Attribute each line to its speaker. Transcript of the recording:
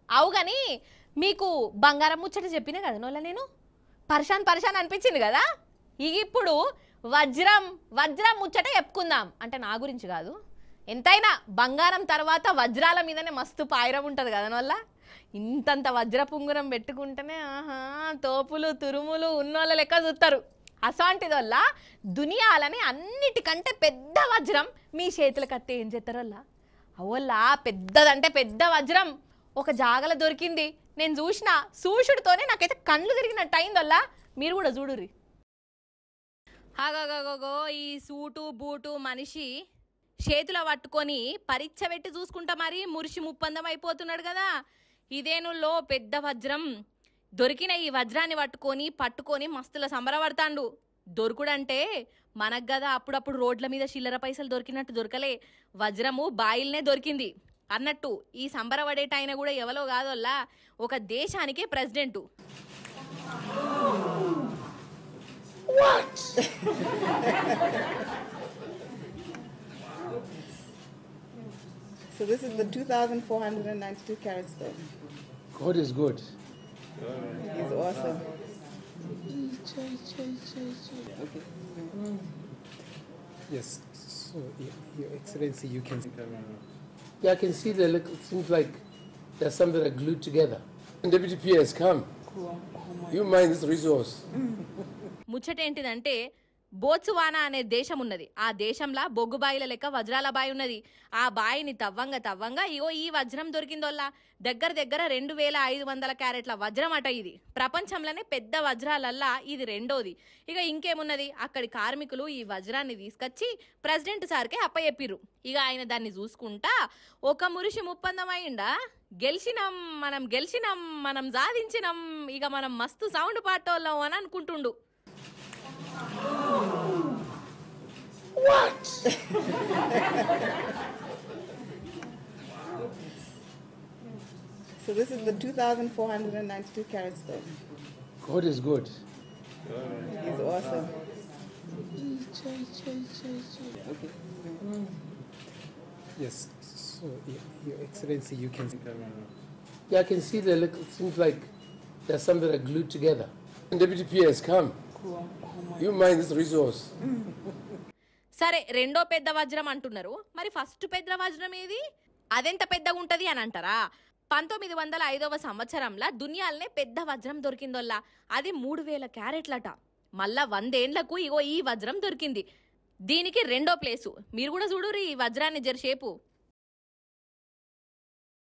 Speaker 1: అవు గాని మీకు బంగారం ముచ్చట చెప్పినా కదా నోళ్ళ నేను పరిశాన్ అనిపించింది కదా. ఇప్పుడు వజ్రం ముచ్చట చెప్పుకుందాం. అంటే నా గురించి కాదు, ఎంతైనా బంగారం తర్వాత వజ్రాల మీదనే మస్తు పాయిరం ఉంటుంది కదా నోళ్ళ. ఇంతంత వజ్ర పుంగురం పెట్టుకుంటేనే ఆహా తోపులు తురుములు ఉన్నోళ్ళ లెక్క చూస్తారు. అసంటిదొల్ల దునియాలని అన్నిటికంటే పెద్ద వజ్రం మీ చేతులకు అత్తే ఏం చేస్తారు వల్ల? అవల్లా పెద్దదంటే పెద్ద వజ్రం ఒక జాగల దొరికింది. నేను చూసిన చూసుడుతోనే నాకైతే కళ్ళు తిరిగినట్టు అయిందల్లా. మీరు కూడా చూడుర్రి. హాగోగోగో ఈ సూటు బూటు మనిషి చేతుల పట్టుకొని పరీక్ష పెట్టి చూసుకుంటా మరి మురిసి ముప్పందం అయిపోతున్నాడు కదా. ఇదేనుల్లో పెద్ద వజ్రం దొరికిన ఈ వజ్రాన్ని పట్టుకొని మస్తుల సంబరపడతాండు. దొరుకుడంటే మనకు కదా అప్పుడప్పుడు రోడ్ల మీద చిల్లర పైసలు దొరికినట్టు దొరకలే, వజ్రము బాయిల్నే దొరికింది అన్నట్టు ఈ సంబరపడేటైన కూడా ఎవరో కాదోల్లా ఒక దేశానికే president.
Speaker 2: So this is the 2,492 carat stone.
Speaker 3: God is good.
Speaker 2: He's awesome.
Speaker 3: Okay. Yes. So, Your Excellency, you can. Yeah, I can see the look. It seems like there's some that are glued together. And Deputy PS, come.
Speaker 2: Cool.
Speaker 3: You mind this resource?
Speaker 1: ముచ్చటేంటిదంటే Botswana అనే దేశం ఉన్నది. ఆ దేశంలో బొగ్గు బాయిల లెక్క వజ్రాల బాయి ఉన్నది. ఆ బాయిని తవ్వంగా ఇగో ఈ వజ్రం దొరికిందోల్లా. దగ్గర 2500 క్యారెట్ల వజ్రం అట. ఇది ప్రపంచంలోనే పెద్ద వజ్రాలల్లా ఇది రెండోది. ఇక ఇంకేమున్నది, అక్కడి కార్మికులు ఈ వజ్రాన్ని తీసుకొచ్చి ప్రెసిడెంట్ సార్కే అప్పచెప్పిర్రు. ఇక ఆయన దాన్ని చూసుకుంటా ఒక మురిసి ముప్పందమైండా, గెలిచినాం మనం సాధించినాం, ఇక మనం మస్తు సౌండ్ పాటోళ్ళం అని అనుకుంటుండు.
Speaker 3: What?
Speaker 2: So this is the 2,492 carat stone.
Speaker 3: God is good.
Speaker 2: He's awesome.
Speaker 3: Okay. Yes. So, Your Excellency, you can. Yeah, I can see the look. It seems like there's some that are glued together. And Deputy PS, come.
Speaker 2: Cool.
Speaker 3: You mind this resource?
Speaker 1: సరే, రెండో పెద్ద వజ్రం అంటున్నారు. మరి first పెద్ద వజ్రం ఏది? అదెంత పెద్దగా ఉంటది అని అంటారా? 1905వ సంవత్సరంలో దునియాలనే పెద్ద వజ్రం దొరికిందోల్లా. అది 3000 క్యారెట్లట. మళ్ళా 100 ఏండ్లకు ఇగో ఈ వజ్రం దొరికింది. దీనికి రెండో ప్లేసు. మీరు కూడా చూడుర్రి ఈ వజ్రాన్ని జరసేపు.